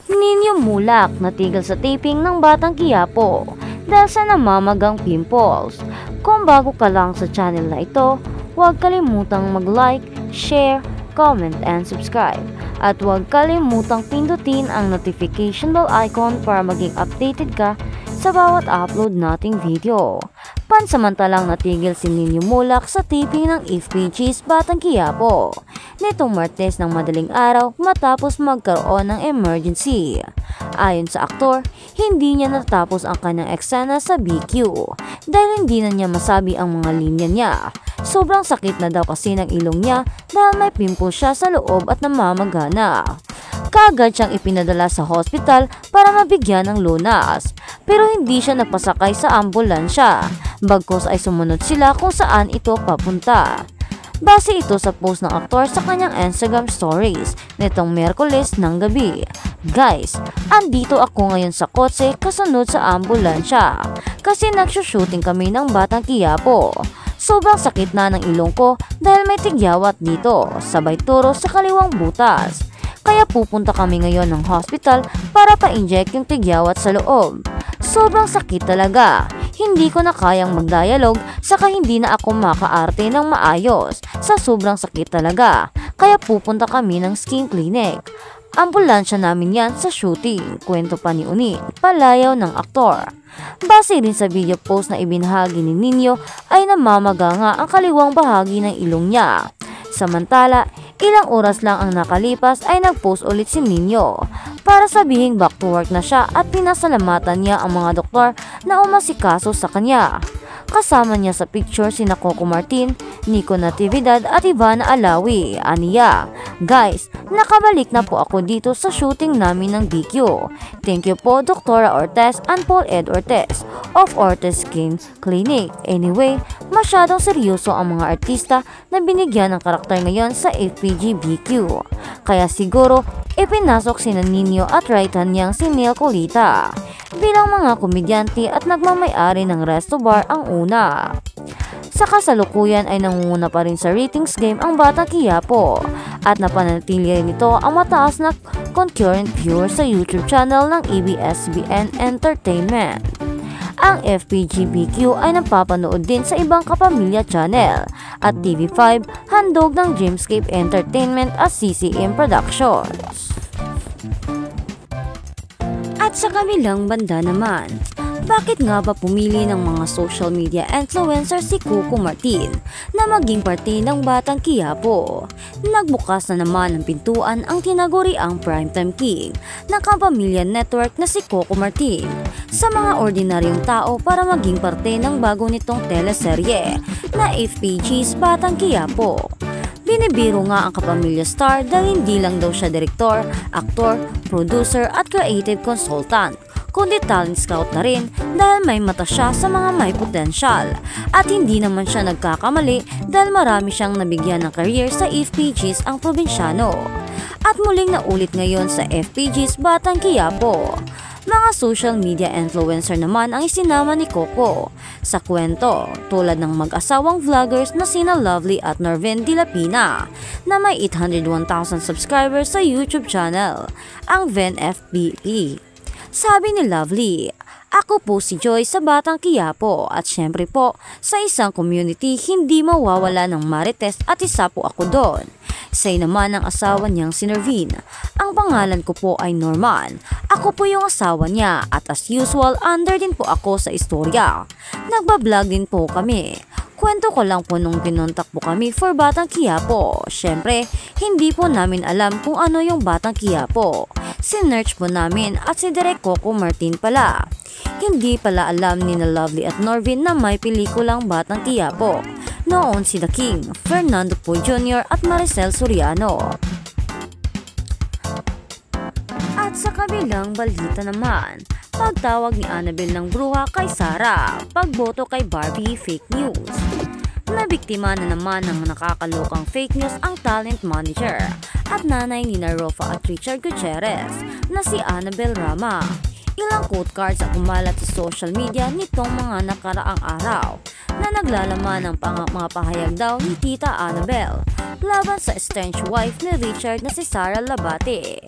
Ninyo Mulak natigil sa taping ng Batang Quiapo dahil sa namamagang pimples. Kung bago ka lang sa channel na ito, huwag kalimutang mag-like, share, comment, and subscribe. At huwag kalimutang pindutin ang notification bell icon para maging updated ka sa bawat upload nating video. Pansamantalang natigil si Ninyo Mulak sa taping ng FPG's Batang Quiapo nitong Martes ng madaling araw matapos magkaroon ng emergency. Ayon sa aktor, hindi niya natapos ang kanyang eksena sa BQ dahil hindi na niya masabi ang mga linya niya. Sobrang sakit na daw kasi ng ilong niya dahil may pimple siya sa loob at namamagana. Kaagad siyang ipinadala sa hospital para mabigyan ng lunas, pero hindi siya napasakay sa ambulansya, bagkus ay sumunod sila kung saan ito papunta. Base ito sa post ng aktor sa kanyang Instagram stories nitong Miyerkules ng gabi. Guys, andito ako ngayon sa kotse kasunod sa ambulansya kasi nagsushooting kami ng Batang Quiapo. Sobrang sakit na ng ilong ko dahil may tigyawat dito, sabay turo sa kaliwang butas. Kaya pupunta kami ngayon ng hospital para pa-inject yung tigyawat sa loob. Sobrang sakit talaga. Hindi ko na kayang mag-dialogue saka hindi na ako makaarte ng maayos. Sa sobrang sakit talaga. Kaya pupunta kami ng skin clinic. Ambulansya namin yan sa shooting, kwento pa ni Unit, palayaw ng aktor. Base din sa video post na ibinahagi ni Ninyo ay namamaga nga ang kaliwang bahagi ng ilong niya. Samantala, ilang oras lang ang nakalipas ay nag-post ulit si Ninyo para sabihing back to work na siya at pinasalamatan niya ang mga doktor na umasikaso sa kanya. Kasama niya sa picture sina Coco Martin, Nico Natividad at Ivana Alawi. Aniya, guys, nakabalik na po ako dito sa shooting namin ng BQ. Thank you po Dr. Ortez and Paul Ed Ortez of Ortez Skin Clinic. Anyway, masyadong seryoso ang mga artista na binigyan ng karakter ngayon sa FPG BQ. Kaya siguro, ipinasok si Ninyo at right-hand niyang si Neil Colita. Bilang mga komedyante at nagmamay-ari ng resto bar ang una. Sa kasalukuyan ay nangunguna pa rin sa ratings game ang Batang Quiapo at napanatili rin ito ang mataas na concurrent viewers sa YouTube channel ng ABS-CBN Entertainment. Ang FPG-BQ ay napapanood din sa ibang kapamilya channel at TV5 handog ng Dreamscape Entertainment at CCM Productions. At sa kabilang banda naman, bakit nga ba pumili ng mga social media influencer si Coco Martin na maging parte ng Batang Quiapo? Nagbukas na naman ng pintuan ang tinaguriang primetime king ng kapamilya network na si Coco Martin sa mga ordinaryong tao para maging parte ng bago nitong teleserye na FPG's Batang Quiapo. Binibiro nga ang kapamilya star dahil hindi lang daw siya direktor, aktor, producer at creative consultant, kundi talent scout na rin dahil may mata siya sa mga may potensyal. At hindi naman siya nagkakamali dahil marami siyang nabigyan ng career sa FPG's ang probinsyano. At muling naulit ngayon sa FPG's Batang Quiapo. Mga social media influencer naman ang isinama ni Coco sa kwento tulad ng mag-asawang vloggers na sina Lovely at Norvin Dilapina na may 801,000 subscribers sa YouTube channel, ang Ven FBP. Sabi ni Lovely, "Ako po si Joy sa Batang Quiapo at syempre po sa isang community hindi mawawala ng marites at isa po ako doon." Say naman ang asawa niyang si Norvin, "Ang pangalan ko po ay Norman. Ako po yung asawa niya at as usual under din po ako sa istorya. Nagbablog din po kami. Kwento ko lang po nung kinontak po kami for Batang Quiapo. Syempre, hindi po namin alam kung ano yung Batang Quiapo. Sinearch po namin at si Direk Coco Martin pala. Hindi pala alam ni na Lovely at Norvin na may pelikulang Batang Quiapo. Noon si The King, Fernando Poe Jr. at Maricel Soriano." At sa kabilang balita naman, pagtawag ni Annabel ng bruha kay Sarah, pagboto kay Barbie fake news. Nabiktima na naman ng nakakalokang fake news ang talent manager at nanay ni Rofa at Richard Gutierrez na si Annabel Rama. Ilang quote cards ang kumalat sa social media nitong mga nakaraang araw na naglalaman ng mga pahayag daw ni Tita Annabel laban sa estranged wife ni Richard na si Sara Labate.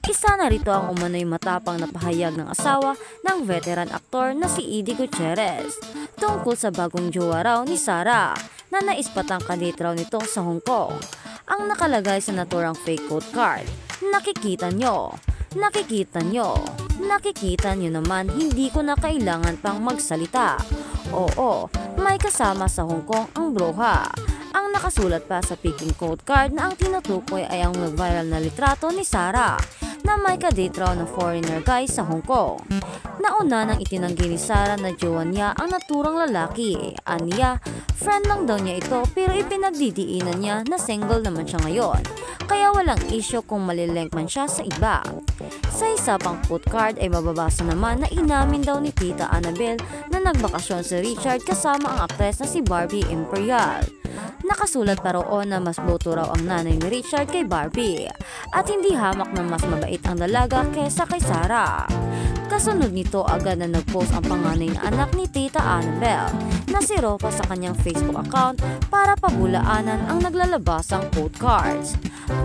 Isa na rito ang umano'y matapang na pahayag ng asawa ng veteran aktor na si Eddie Gutierrez tungkol sa bagong jowa raw ni Sarah na naispatang kadate raw nito sa Hong Kong. Ang nakalagay sa naturang fake quote card, nakikita nyo naman hindi ko na kailangan pang magsalita. Oo, may kasama sa Hong Kong ang broha. Ang nakasulat pa sa picking quote card na ang tinutukoy ay ang viral na litrato ni Sarah na may kadate raw na foreigner guy sa Hong Kong. Nauna nang itinanggi ni Sarah na jowa niya ang naturang lalaki. Aniya, friend lang daw niya ito pero ipinagdidiinan niya na single naman siya ngayon. Kaya walang issue kung malilink man siya sa iba. Sa isa pang quote card ay mababasa naman na inamin daw ni Tita Annabel na nagbakasyon si Richard kasama ang aktres na si Barbie Imperial. Nakasulat pa roon na mas boto raw ang nanay ni Richard kay Barbie at hindi hamak na mas mabait ang dalaga kesa kay Sarah. Kasunod nito agad na nagpost ang panganay na anak ni Tita Annabel na si Ropa sa kanyang Facebook account para pabulaanan ang naglalabasang quote cards.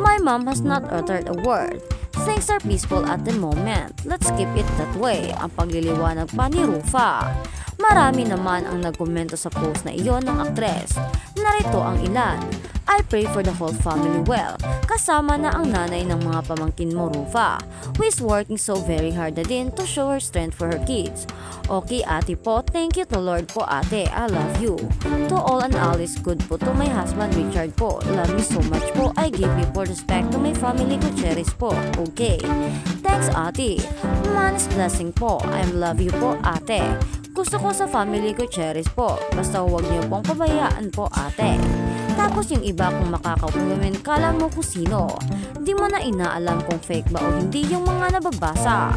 My mom has not uttered a word. Things are peaceful at the moment. Let's keep it that way. Ang pagliliwanag pa ni Rufa. Marami naman ang nagkomento sa post na iyon ng aktres. Narito ang ilan. I pray for the whole family well. Kasama na ang nanay ng mga pamangkin mo, Rufa, who is working so very hard na din to show her strength for her kids. Okay, ate po. Thank you to Lord po, ate. I love you. To all and all is good po to my husband Richard po. Love me so much po. I give you for respect to my family Gutierrez po. Okay. Thanks, ate. Man's blessing po. I love you po, ate. Gusto ko sa family Gutierrez po. Basta huwag niyo pong pabayaan po, ate. Tapos yung iba kung makakakumin, kala mo kung sino. Di mo na inaalam kung fake ba o hindi yung mga nababasa.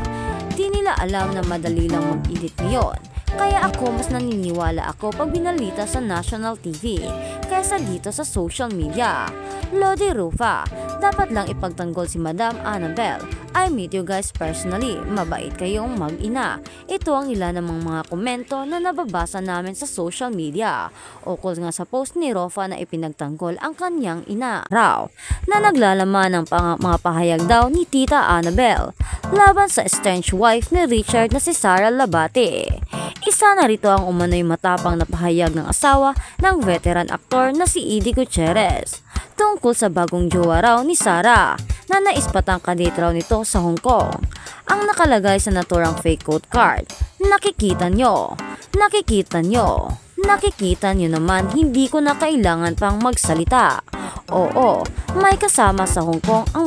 Di nila alam na madali lang mag-edit ngayon. Kaya ako mas naniniwala ako pag binalita sa national TV kaysa dito sa social media. Lodi Rufa, dapat lang ipagtanggol si Madam Annabel. I meet you guys personally. Mabait kayong mag-ina. Ito ang ilan namang mga komento na nababasa namin sa social media. Ukol nga sa post ni Rofa na ipinagtanggol ang kanyang ina raw na naglalaman ng mga pahayag daw ni Tita Annabel laban sa estranged wife ni Richard na si Sarah Labate. Isa na rito ang umano'y matapang na pahayag ng asawa ng veteran aktor na si Eddie Gutierrez tungkol sa bagong jowa raw ni Sarah na naispatang kadate raw nito sa Hong Kong. Ang nakalagay sa naturang fake quote card, nakikita nyo naman hindi ko na kailangan pang magsalita. Oo, may kasama sa Hong Kong ang